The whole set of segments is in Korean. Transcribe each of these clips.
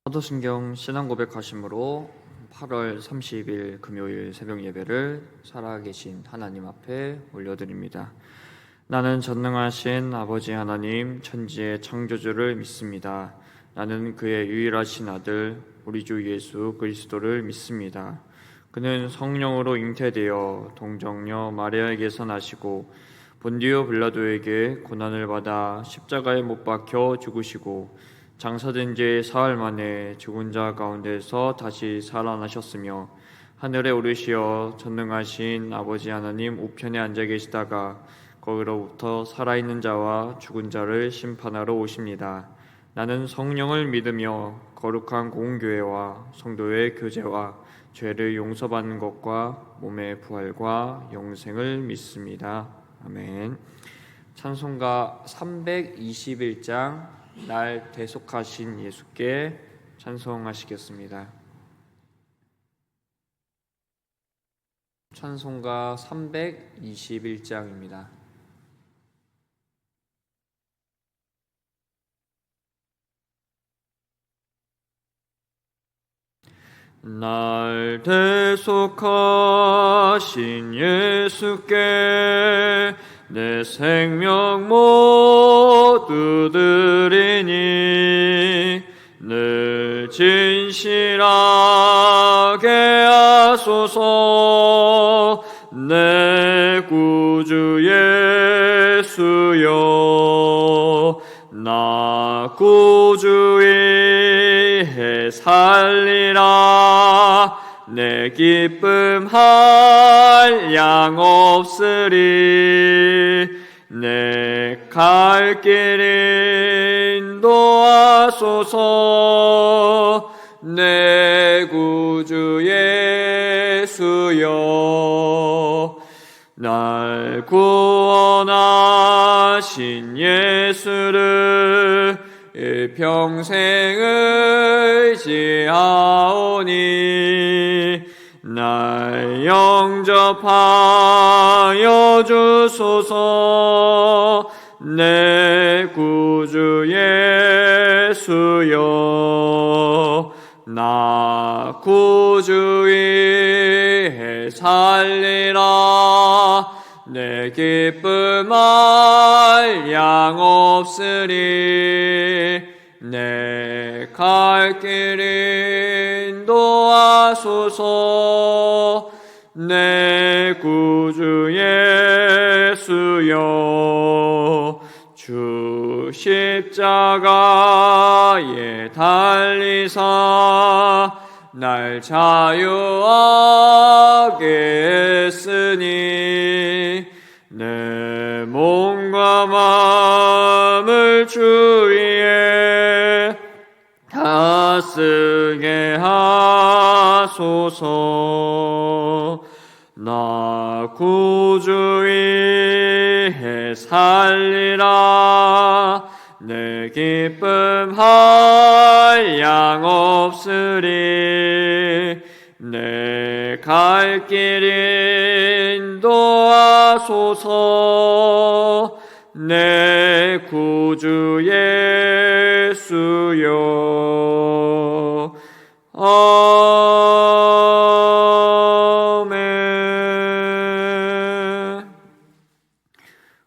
사도신경 신앙 고백하심으로 8월 30일 금요일 새벽 예배를 살아계신 하나님 앞에 올려드립니다. 나는 전능하신 아버지 하나님 천지의 창조주를 믿습니다. 나는 그의 유일하신 아들 우리 주 예수 그리스도를 믿습니다. 그는 성령으로 잉태되어 동정녀 마리아에게서 나시고 본디오 빌라도에게 고난을 받아 십자가에 못 박혀 죽으시고 장사된 지 사흘 만에 죽은 자 가운데서 다시 살아나셨으며 하늘에 오르시어 전능하신 아버지 하나님 우편에 앉아 계시다가 거기로부터 살아있는 자와 죽은 자를 심판하러 오십니다. 나는 성령을 믿으며 거룩한 공교회와 성도의 교제와 죄를 용서받는 것과 몸의 부활과 영생을 믿습니다. 아멘. 찬송가 321장 날 대속하신 예수께 찬송하시겠습니다. 찬송가 321장입니다. 날 대속하신 예수께 내 생명 모두 드리니 늘 진실하게 하소서. 내 구주 예수여 나 구주 위해 살리라. 내 기쁨 한량 없으리. 내 갈 길 인도하소서. 내 구주 예수여 날 구원하신 예수를 일평생 의지하오니 날 영접하여 주소서. 내 구주 예수여 나 구주 위해 살리라. 내 기쁨 한량 없으리. 내 갈 길 인도하소서. 내 구주 예수여 주 십자가에 달리사 날 자유하게 했으니 내 몸과 마음을 주 위에 다 쓰게 하소서. 나 구주 위해 살리라. 내 기쁨 한량 없으리. 내 갈 길 인도하소서. 내 구주 예수여 아멘.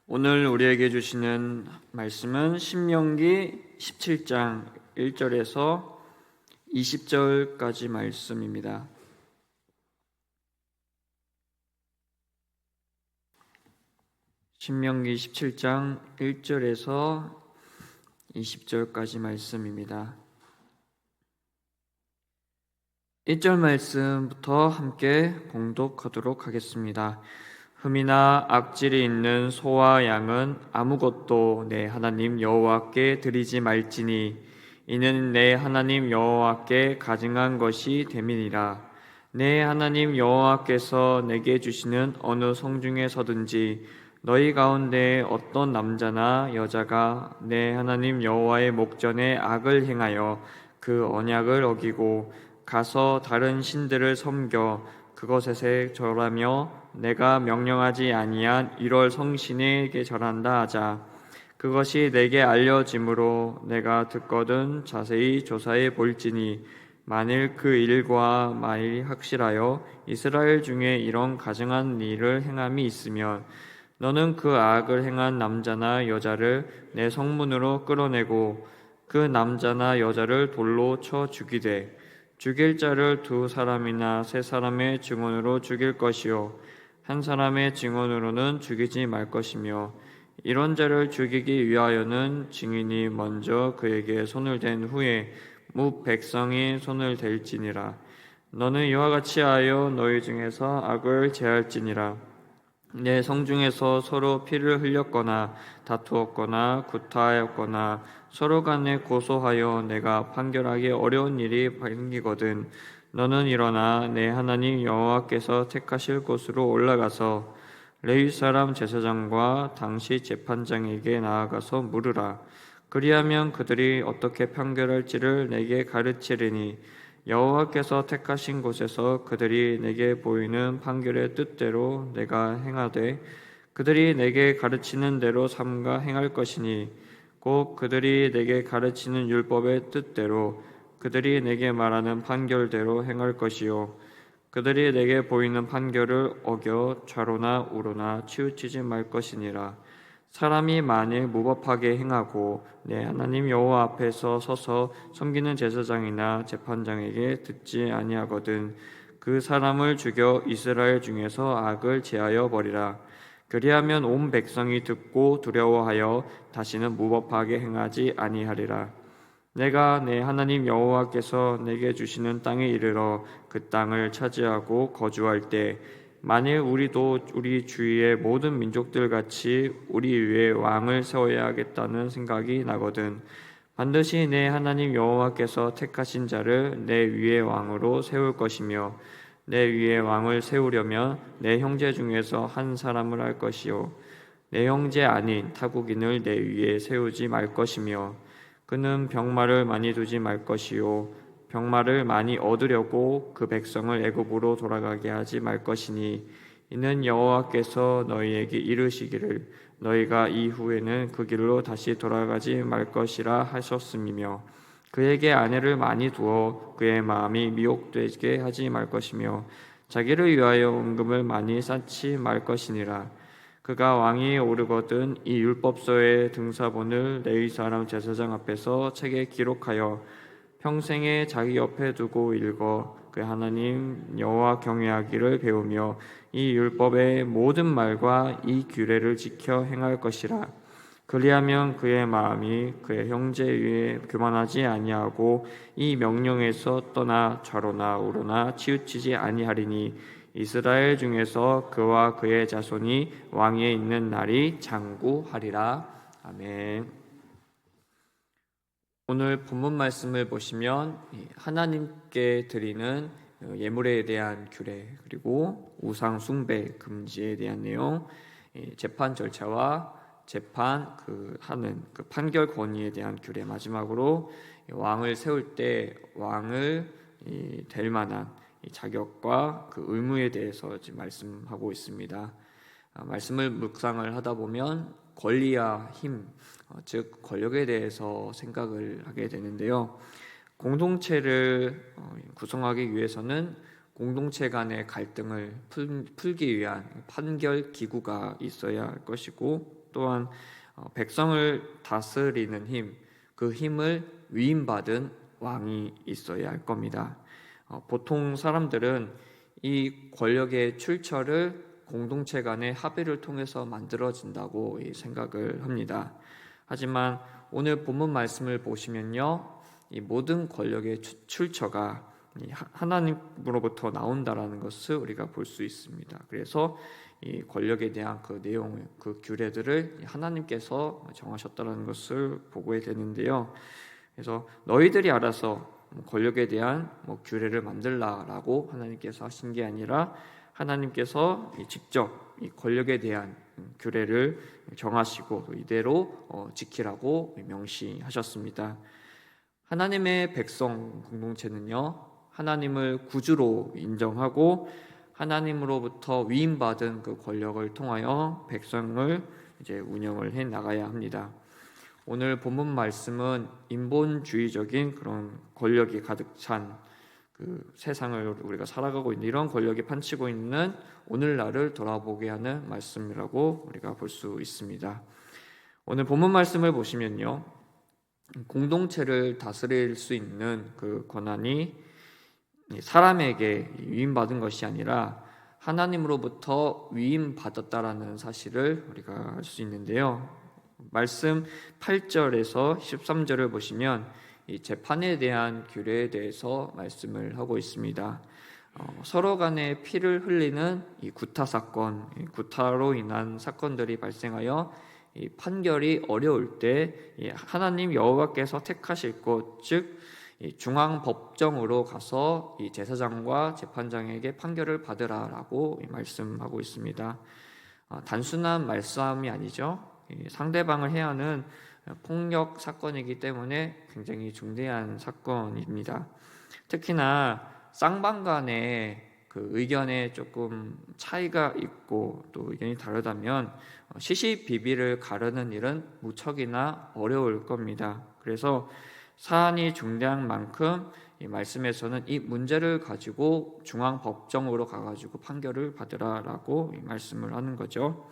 오늘 우리에게 주시는 말씀은 신명기 17장 1절에서 20절까지 말씀입니다. 신명기 17장 1절에서 20절까지 말씀입니다. 1절 말씀부터 함께 봉독하도록 하겠습니다. 흠이나 악질이 있는 소와 양은 아무것도 내 하나님 여호와께 드리지 말지니 이는 내 하나님 여호와께 가증한 것이 됨이니라. 내 하나님 여호와께서 내게 주시는 어느 성중에서든지 너희 가운데 어떤 남자나 여자가 내 하나님 여호와의 목전에 악을 행하여 그 언약을 어기고 가서 다른 신들을 섬겨 그것에 절하며 내가 명령하지 아니한 1월 성신에게 절한다 하자. 그것이 내게 알려짐으로 내가 듣거든 자세히 조사해 볼지니 만일 그 일과 만일 확실하여 이스라엘 중에 이런 가증한 일을 행함이 있으면 너는 그 악을 행한 남자나 여자를 내 성문으로 끌어내고 그 남자나 여자를 돌로 쳐 죽이되 죽일 자를 두 사람이나 세 사람의 증언으로 죽일 것이요 한 사람의 증언으로는 죽이지 말 것이며 이런 자를 죽이기 위하여는 증인이 먼저 그에게 손을 댄 후에 무 백성이 손을 댈지니라. 너는 이와 같이 하여 너희 중에서 악을 제할지니라. 내 성중에서 서로 피를 흘렸거나 다투었거나 구타하였거나 서로 간에 고소하여 내가 판결하기 어려운 일이 생기거든 너는 일어나 내 하나님 여호와께서 택하실 곳으로 올라가서 레위 사람 제사장과 당시 재판장에게 나아가서 물으라. 그리하면 그들이 어떻게 판결할지를 내게 가르치리니 여호와께서 택하신 곳에서 그들이 내게 보이는 판결의 뜻대로 내가 행하되 그들이 내게 가르치는 대로 삼가 행할 것이니 곧 그들이 내게 가르치는 율법의 뜻대로 그들이 내게 말하는 판결대로 행할 것이요 그들이 내게 보이는 판결을 어겨 좌로나 우로나 치우치지 말 것이니라. 사람이 만일 무법하게 행하고 내 하나님 여호와 앞에서 서서 섬기는 제사장이나 재판장에게 듣지 아니하거든 그 사람을 죽여 이스라엘 중에서 악을 제하여 버리라. 그리하면 온 백성이 듣고 두려워하여 다시는 무법하게 행하지 아니하리라. 내가 내 하나님 여호와께서 내게 주시는 땅에 이르러 그 땅을 차지하고 거주할 때 만일 우리도 우리 주위의 모든 민족들 같이 우리 위에 왕을 세워야 하겠다는 생각이 나거든 반드시 내 하나님 여호와께서 택하신 자를 내 위에 왕으로 세울 것이며 내 위에 왕을 세우려면 내 형제 중에서 한 사람을 할 것이요 내 형제 아닌 타국인을 내 위에 세우지 말 것이며 그는 병마를 많이 두지 말 것이요 병마를 많이 얻으려고 그 백성을 애굽으로 돌아가게 하지 말 것이니 이는 여호와께서 너희에게 이르시기를 너희가 이후에는 그 길로 다시 돌아가지 말 것이라 하셨음이며 그에게 아내를 많이 두어 그의 마음이 미혹되게 하지 말 것이며 자기를 위하여 은금을 많이 쌓지 말 것이니라. 그가 왕위에 오르거든 이 율법서의 등사본을 레위 사람 제사장 앞에서 책에 기록하여 평생에 자기 옆에 두고 읽어 그 하나님 여호와 경외하기를 배우며 이 율법의 모든 말과 이 규례를 지켜 행할 것이라. 그리하면 그의 마음이 그의 형제 위에 교만하지 아니하고 이 명령에서 떠나 좌로나 우로나 치우치지 아니하리니 이스라엘 중에서 그와 그의 자손이 왕위에 있는 날이 장구하리라. 아멘. 오늘 본문 말씀을 보시면 하나님께 드리는 예물에 대한 규례 그리고 우상 숭배 금지에 대한 내용, 재판 절차와 재판 하는 판결 권위에 대한 규례, 마지막으로 왕을 세울 때 왕을 될 만한 자격과 그 의무에 대해서 지금 말씀하고 있습니다. 말씀을 묵상을 하다 보면 권리와 힘, 즉 권력에 대해서 생각을 하게 되는데요. 공동체를 구성하기 위해서는 공동체 간의 갈등을 풀기 위한 판결 기구가 있어야 할 것이고 또한 백성을 다스리는 힘, 그 힘을 위임받은 왕이 있어야 할 겁니다. 보통 사람들은 이 권력의 출처를 공동체 간의 합의를 통해서 만들어진다고 생각을 합니다. 하지만 오늘 본문 말씀을 보시면요, 이 모든 권력의 출처가 하나님으로부터 나온다라는 것을 우리가 볼 수 있습니다. 그래서 이 권력에 대한 그 내용을, 그 규례들을 하나님께서 정하셨다는 것을 보게 되는데요. 그래서 너희들이 알아서 권력에 대한 규례를 만들라라고 하나님께서 하신 게 아니라 하나님께서 직접 이 권력에 대한 규례를 정하시고 이대로 지키라고 명시하셨습니다. 하나님의 백성 공동체는요, 하나님을 구주로 인정하고 하나님으로부터 위임받은 그 권력을 통하여 백성을 이제 운영을 해 나가야 합니다. 오늘 본문 말씀은 인본주의적인 그런 권력이 가득 찬 그 세상을 우리가 살아가고 있는 이런 권력이 판치고 있는 오늘날을 돌아보게 하는 말씀이라고 우리가 볼 수 있습니다. 오늘 본문 말씀을 보시면요, 공동체를 다스릴 수 있는 그 권한이 사람에게 위임받은 것이 아니라 하나님으로부터 위임받았다라는 사실을 우리가 알 수 있는데요. 말씀 8절에서 13절을 보시면 이 재판에 대한 규례에 대해서 말씀을 하고 있습니다. 서로 간에 피를 흘리는 이 구타 사건, 이 구타로 인한 사건들이 발생하여 이 판결이 어려울 때 하나님 여호와께서 택하실 곳, 즉 중앙 법정으로 가서 이 제사장과 재판장에게 판결을 받으라라고 말씀하고 있습니다. 단순한 말싸움이 아니죠. 상대방을 해야 하는 폭력 사건이기 때문에 굉장히 중대한 사건입니다. 특히나 쌍방 간의 그 의견에 조금 차이가 있고 또 의견이 다르다면 시시비비를 가르는 일은 무척이나 어려울 겁니다. 그래서 사안이 중대한 만큼 이 말씀에서는 이 문제를 가지고 중앙법정으로 가가지고 판결을 받으라라고 말씀을 하는 거죠.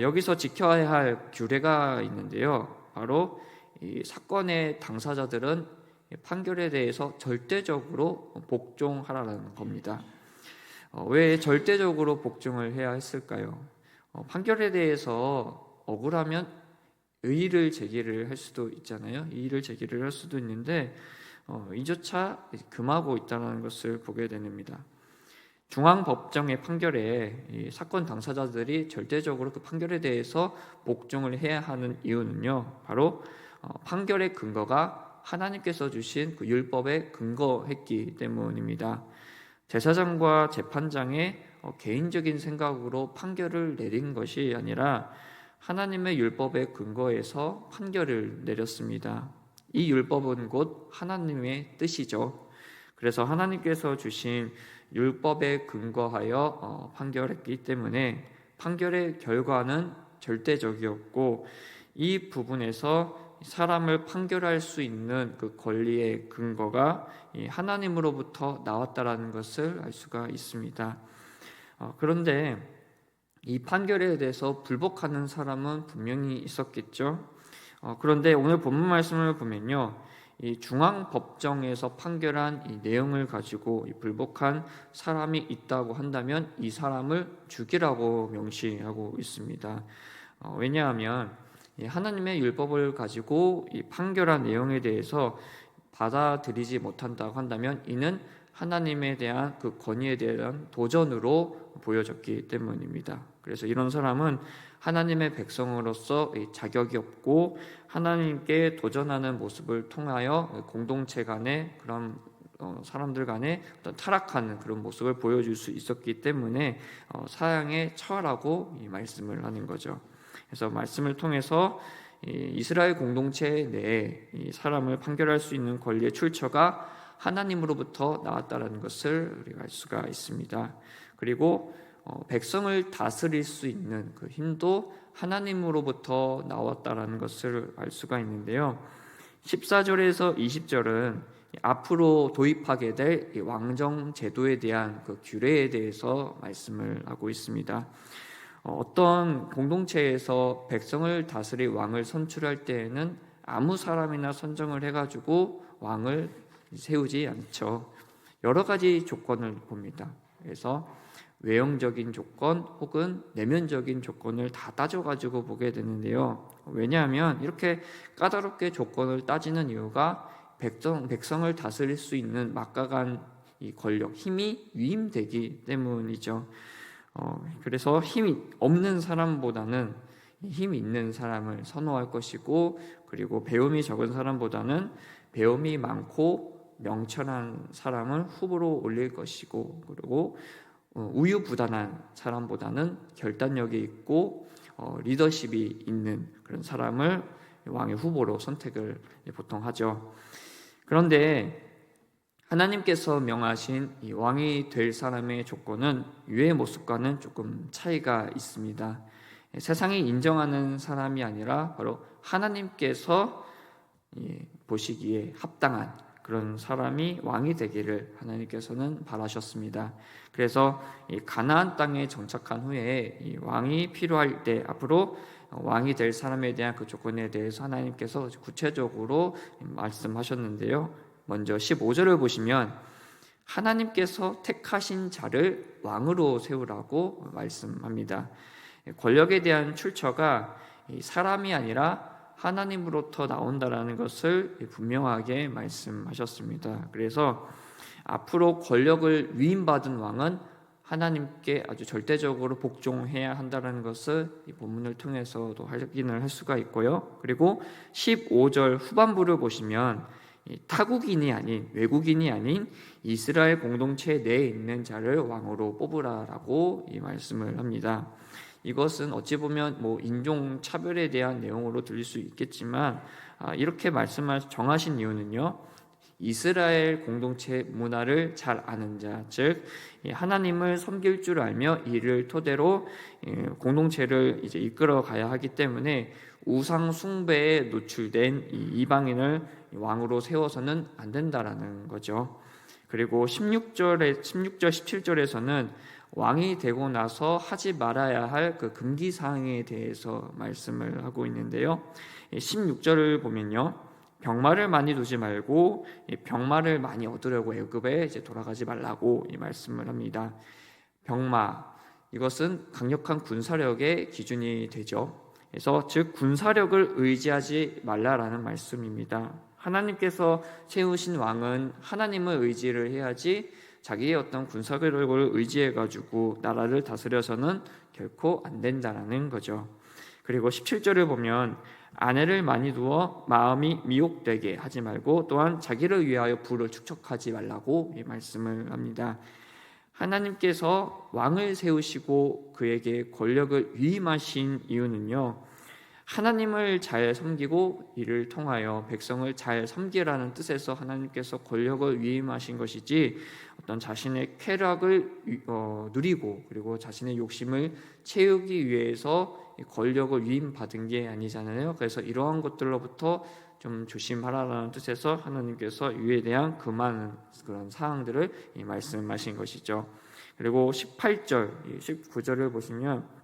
여기서 지켜야 할 규례가 있는데요. 바로 이 사건의 당사자들은 판결에 대해서 절대적으로 복종하라는 겁니다. 왜 절대적으로 복종을 해야 했을까요? 판결에 대해서 억울하면 의의를 제기를 할 수도 있잖아요. 이의를 제기를 할 수도 있는데 이조차 금하고 있다는 것을 보게 됩니다. 중앙법정의 판결에 이 사건 당사자들이 절대적으로 그 판결에 대해서 복종을 해야 하는 이유는요, 바로 판결의 근거가 하나님께서 주신 그 율법에 근거했기 때문입니다. 제사장과 재판장의 개인적인 생각으로 판결을 내린 것이 아니라 하나님의 율법에 근거해서 판결을 내렸습니다. 이 율법은 곧 하나님의 뜻이죠. 그래서 하나님께서 주신 율법에 근거하여 판결했기 때문에 판결의 결과는 절대적이었고, 이 부분에서 사람을 판결할 수 있는 그 권리의 근거가 하나님으로부터 나왔다라는 것을 알 수가 있습니다. 그런데 이 판결에 대해서 불복하는 사람은 분명히 있었겠죠. 그런데 오늘 본문 말씀을 보면요, 이 중앙법정에서 판결한 이 내용을 가지고 이 불복한 사람이 있다고 한다면 이 사람을 죽이라고 명시하고 있습니다. 왜냐하면 하나님의 율법을 가지고 이 판결한 내용에 대해서 받아들이지 못한다고 한다면 이는 하나님에 대한 그 권위에 대한 도전으로 보여졌기 때문입니다. 그래서 이런 사람은 하나님의 백성으로서 자격이 없고 하나님께 도전하는 모습을 통하여 공동체 간에 그런 사람들 간에 어떤 타락하는 그런 모습을 보여줄 수 있었기 때문에 사형에 처하라고 이 말씀을 하는 거죠. 그래서 말씀을 통해서 이스라엘 공동체 내에 이 사람을 판결할 수 있는 권리의 출처가 하나님으로부터 나왔다는 것을 우리가 알 수가 있습니다. 그리고 백성을 다스릴 수 있는 그 힘도 하나님으로부터 나왔다라는 것을 알 수가 있는데요. 14절에서 20절은 앞으로 도입하게 될 왕정 제도에 대한 그 규례에 대해서 말씀을 하고 있습니다. 어떤 공동체에서 백성을 다스릴 왕을 선출할 때에는 아무 사람이나 선정을 해가지고 왕을 세우지 않죠. 여러 가지 조건을 봅니다. 그래서 외형적인 조건 혹은 내면적인 조건을 다 따져가지고 보게 되는데요. 왜냐하면 이렇게 까다롭게 조건을 따지는 이유가 백성을 다스릴 수 있는 막강한 이 권력, 힘이 위임되기 때문이죠. 그래서 힘이 없는 사람보다는 힘이 있는 사람을 선호할 것이고, 그리고 배움이 적은 사람보다는 배움이 많고 명철한 사람을 후보로 올릴 것이고, 그리고 우유부단한 사람보다는 결단력이 있고 리더십이 있는 그런 사람을 왕의 후보로 선택을 보통 하죠. 그런데 하나님께서 명하신 이 왕이 될 사람의 조건은 유의 모습과는 조금 차이가 있습니다. 세상이 인정하는 사람이 아니라 바로 하나님께서 보시기에 합당한 그런 사람이 왕이 되기를 하나님께서는 바라셨습니다. 그래서 이 가나안 땅에 정착한 후에 이 왕이 필요할 때 앞으로 왕이 될 사람에 대한 그 조건에 대해서 하나님께서 구체적으로 말씀하셨는데요. 먼저 15절을 보시면 하나님께서 택하신 자를 왕으로 세우라고 말씀합니다. 권력에 대한 출처가 사람이 아니라 하나님으로부터 나온다라는 것을 분명하게 말씀하셨습니다. 그래서 앞으로 권력을 위임받은 왕은 하나님께 아주 절대적으로 복종해야 한다는 것을 이 본문을 통해서도 확인을 할 수가 있고요. 그리고 15절 후반부를 보시면 타국인이 아닌 외국인이 아닌 이스라엘 공동체 내에 있는 자를 왕으로 뽑으라라고 이 말씀을 합니다. 이것은 어찌 보면 인종 차별에 대한 내용으로 들릴 수 있겠지만 이렇게 정하신 이유는요. 이스라엘 공동체 문화를 잘 아는 자, 즉 하나님을 섬길 줄 알며 이를 토대로 공동체를 이제 이끌어 가야 하기 때문에 우상 숭배에 노출된 이방인을 왕으로 세워서는 안 된다라는 거죠. 그리고 16절, 17절에서는 왕이 되고 나서 하지 말아야 할 그 금기 사항에 대해서 말씀을 하고 있는데요. 16절을 보면요. 병마를 많이 두지 말고 병마를 많이 얻으려고 애굽에 이제 돌아가지 말라고 이 말씀을 합니다. 병마, 이것은 강력한 군사력의 기준이 되죠. 그래서 즉 군사력을 의지하지 말라라는 말씀입니다. 하나님께서 세우신 왕은 하나님을 의지를 해야지 자기의 어떤 군사력을 의지해 가지고 나라를 다스려서는 결코 안 된다라는 거죠. 그리고 17절을 보면 아내를 많이 두어 마음이 미혹되게 하지 말고 또한 자기를 위하여 부를 축적하지 말라고 말씀을 합니다. 하나님께서 왕을 세우시고 그에게 권력을 위임하신 이유는요. 하나님을 잘 섬기고 이를 통하여 백성을 잘 섬기라는 뜻에서 하나님께서 권력을 위임하신 것이지 어떤 자신의 쾌락을 누리고 그리고 자신의 욕심을 채우기 위해서 권력을 위임받은 게 아니잖아요. 그래서 이러한 것들로부터 좀 조심하라는 뜻에서 하나님께서 이에 대한 많은 그런 사항들을 말씀하신 것이죠. 그리고 18절, 19절을 보시면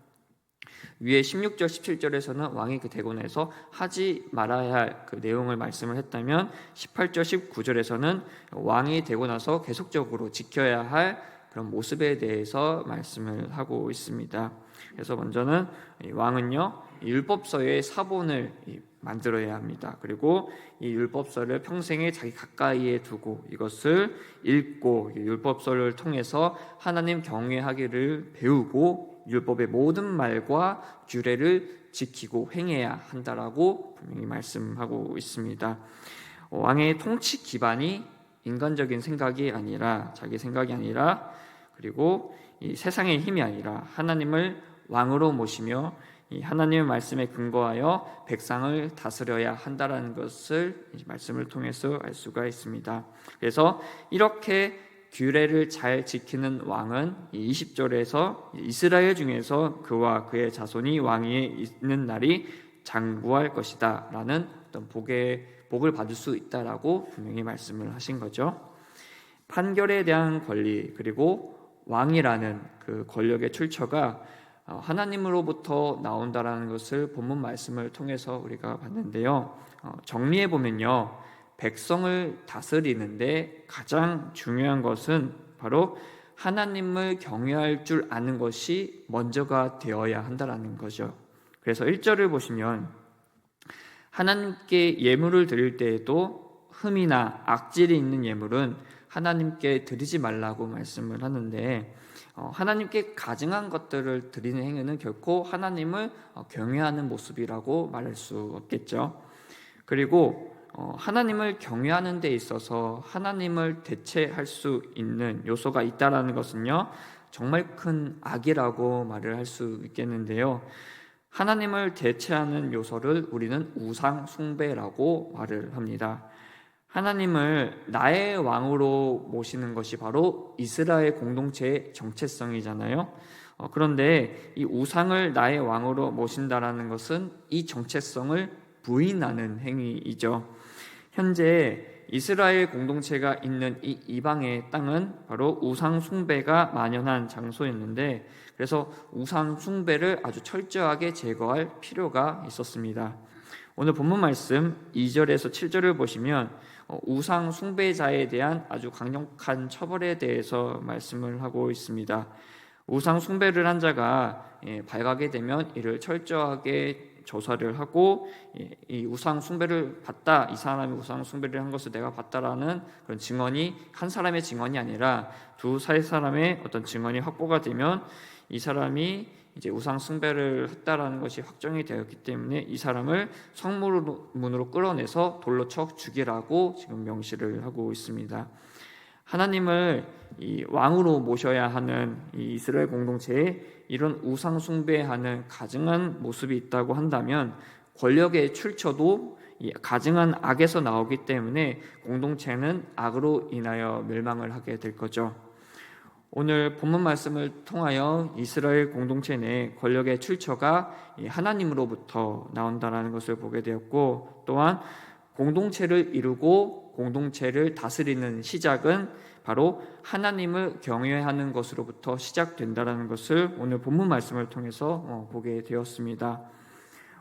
위에 16절, 17절에서는 왕이 되고 나서 하지 말아야 할 그 내용을 말씀을 했다면 18절, 19절에서는 왕이 되고 나서 계속적으로 지켜야 할 그런 모습에 대해서 말씀을 하고 있습니다. 그래서 먼저는 왕은요 율법서의 사본을 만들어야 합니다. 그리고 이 율법서를 평생에 자기 가까이에 두고 이것을 읽고 율법서를 통해서 하나님 경외하기를 배우고 율법의 모든 말과 규례를 지키고 행해야 한다라고 분명히 말씀하고 있습니다. 왕의 통치 기반이 인간적인 생각이 아니라 자기 생각이 아니라 그리고 이 세상의 힘이 아니라 하나님을 왕으로 모시며 이 하나님의 말씀에 근거하여 백성을 다스려야 한다라는 것을 이 말씀을 통해서 알 수가 있습니다. 그래서 이렇게 규례를 잘 지키는 왕은 20절에서 이스라엘 중에서 그와 그의 자손이 왕위에 있는 날이 장구할 것이다 라는 어떤 복을 받을 수 있다라고 분명히 말씀을 하신 거죠. 판결에 대한 권리 그리고 왕이라는 그 권력의 출처가 하나님으로부터 나온다라는 것을 본문 말씀을 통해서 우리가 봤는데요. 정리해 보면요. 백성을 다스리는데 가장 중요한 것은 바로 하나님을 경외할 줄 아는 것이 먼저가 되어야 한다라는 거죠. 그래서 1절을 보시면 하나님께 예물을 드릴 때에도 흠이나 악질이 있는 예물은 하나님께 드리지 말라고 말씀을 하는데 하나님께 가증한 것들을 드리는 행위는 결코 하나님을 경외하는 모습이라고 말할 수 없겠죠. 그리고 하나님을 경외하는 데 있어서 하나님을 대체할 수 있는 요소가 있다라는 것은요 정말 큰 악이라고 말을 할 수 있겠는데요. 하나님을 대체하는 요소를 우리는 우상 숭배라고 말을 합니다. 하나님을 나의 왕으로 모시는 것이 바로 이스라엘 공동체의 정체성이잖아요. 그런데 이 우상을 나의 왕으로 모신다라는 것은 이 정체성을 부인하는 행위이죠. 현재 이스라엘 공동체가 있는 이 이방의 땅은 바로 우상 숭배가 만연한 장소였는데, 그래서 우상 숭배를 아주 철저하게 제거할 필요가 있었습니다. 오늘 본문 말씀 2절에서 7절을 보시면 우상 숭배자에 대한 아주 강력한 처벌에 대해서 말씀을 하고 있습니다. 우상 숭배를 한 자가 발각이 되면 이를 철저하게 조사를 하고, 이 우상 숭배를 봤다, 이 사람이 우상 숭배를 한 것을 내가 봤다라는 그런 증언이 한 사람의 증언이 아니라 두 세 사람의 어떤 증언이 확보가 되면 이 사람이 이제 우상 숭배를 했다라는 것이 확정이 되었기 때문에 이 사람을 성문으로 끌어내서 돌로 쳐 죽이라고 지금 명시를 하고 있습니다. 하나님을 이 왕으로 모셔야 하는 이 이스라엘 공동체에 이런 우상 숭배하는 가증한 모습이 있다고 한다면, 권력의 출처도 이 가증한 악에서 나오기 때문에 공동체는 악으로 인하여 멸망을 하게 될 거죠. 오늘 본문 말씀을 통하여 이스라엘 공동체 내 권력의 출처가 하나님으로부터 나온다는 것을 보게 되었고, 또한 공동체를 이루고 공동체를 다스리는 시작은 바로 하나님을 경외하는 것으로부터 시작된다는 것을 오늘 본문 말씀을 통해서 보게 되었습니다.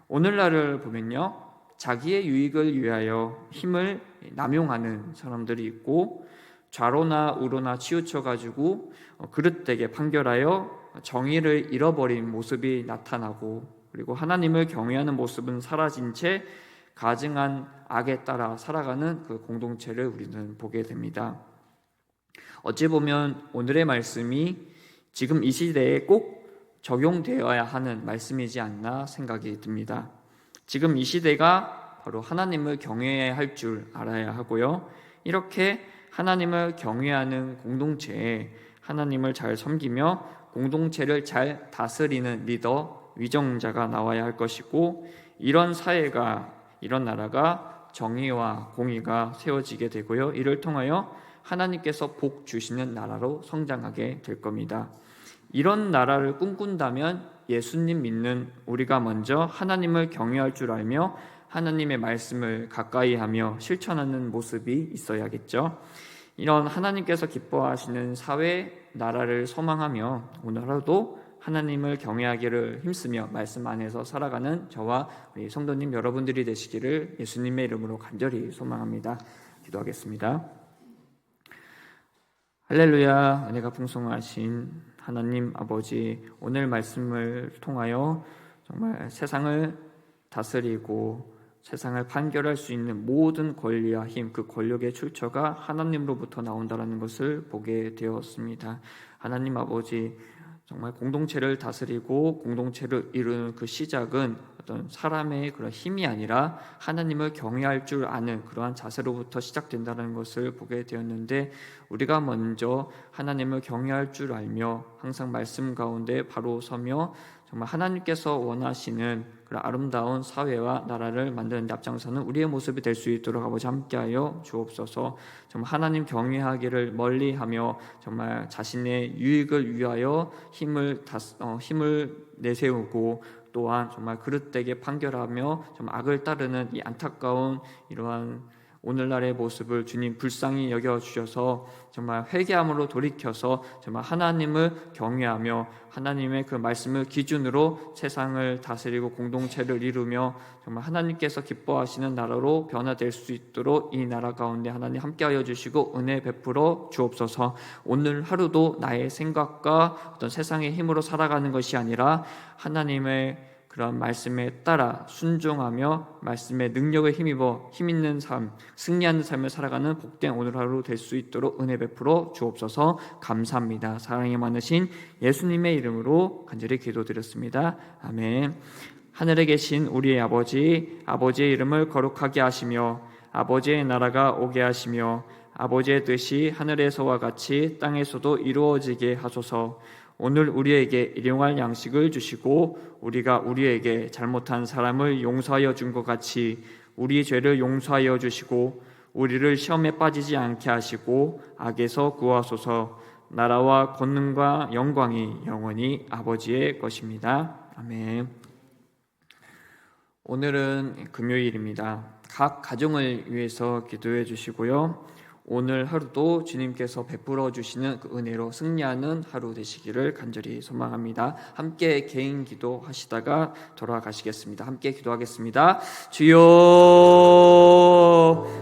오늘날을 보면요, 자기의 유익을 위하여 힘을 남용하는 사람들이 있고, 좌로나 우로나 치우쳐가지고 그릇되게 판결하여 정의를 잃어버린 모습이 나타나고, 그리고 하나님을 경외하는 모습은 사라진 채 가증한 악에 따라 살아가는 그 공동체를 우리는 보게 됩니다. 어찌 보면 오늘의 말씀이 지금 이 시대에 꼭 적용되어야 하는 말씀이지 않나 생각이 듭니다. 지금 이 시대가 바로 하나님을 경외해야 할 줄 알아야 하고요, 이렇게 하나님을 경외하는 공동체에 하나님을 잘 섬기며 공동체를 잘 다스리는 리더, 위정자가 나와야 할 것이고, 이런 사회가, 이런 나라가 정의와 공의가 세워지게 되고요, 이를 통하여 하나님께서 복 주시는 나라로 성장하게 될 겁니다. 이런 나라를 꿈꾼다면 예수님 믿는 우리가 먼저 하나님을 경외할 줄 알며 하나님의 말씀을 가까이 하며 실천하는 모습이 있어야겠죠. 이런 하나님께서 기뻐하시는 사회, 나라를 소망하며 오늘 하루도 하나님을 경외하기를 힘쓰며 말씀 안에서 살아가는 저와 우리 성도님 여러분들이 되시기를 예수님의 이름으로 간절히 소망합니다. 기도하겠습니다. 할렐루야. 은혜가 풍성하신 하나님 아버지, 오늘 말씀을 통하여 정말 세상을 다스리고 세상을 판결할 수 있는 모든 권리와 힘, 그 권력의 출처가 하나님으로부터 나온다는 것을 보게 되었습니다. 하나님 아버지, 정말 공동체를 다스리고 공동체를 이루는 그 시작은 어떤 사람의 그런 힘이 아니라 하나님을 경외할 줄 아는 그러한 자세로부터 시작된다는 것을 보게 되었는데, 우리가 먼저 하나님을 경외할 줄 알며 항상 말씀 가운데 바로 서며 정말 하나님께서 원하시는 그런 아름다운 사회와 나라를 만드는 데 앞장서는 우리의 모습이 될 수 있도록 아버지 함께하여 주옵소서. 정말 하나님 경외하기를 멀리하며 정말 자신의 유익을 위하여 힘을 내세우고, 또한 정말 그릇되게 판결하며 정말 악을 따르는 이 안타까운 이러한 오늘날의 모습을 주님 불쌍히 여겨주셔서 정말 회개함으로 돌이켜서 정말 하나님을 경외하며 하나님의 그 말씀을 기준으로 세상을 다스리고 공동체를 이루며 정말 하나님께서 기뻐하시는 나라로 변화될 수 있도록 이 나라 가운데 하나님 함께하여 주시고 은혜 베풀어 주옵소서. 오늘 하루도 나의 생각과 어떤 세상의 힘으로 살아가는 것이 아니라 하나님의 그런 말씀에 따라 순종하며 말씀의 능력을 힘입어 힘있는 삶, 승리하는 삶을 살아가는 복된 오늘 하루 될 수 있도록 은혜 베풀어 주옵소서. 감사합니다. 사랑이 많으신 예수님의 이름으로 간절히 기도드렸습니다. 아멘. 하늘에 계신 우리의 아버지, 아버지의 이름을 거룩하게 하시며 아버지의 나라가 오게 하시며 아버지의 뜻이 하늘에서와 같이 땅에서도 이루어지게 하소서. 오늘 우리에게 일용할 양식을 주시고 우리가 우리에게 잘못한 사람을 용서하여 준 것 같이 우리 죄를 용서하여 주시고 우리를 시험에 빠지지 않게 하시고 악에서 구하소서. 나라와 권능과 영광이 영원히 아버지의 것입니다. 아멘. 오늘은 금요일입니다. 각 가정을 위해서 기도해 주시고요. 오늘 하루도 주님께서 베풀어 주시는 그 은혜로 승리하는 하루 되시기를 간절히 소망합니다. 함께 개인 기도 하시다가 돌아가시겠습니다. 함께 기도하겠습니다. 주여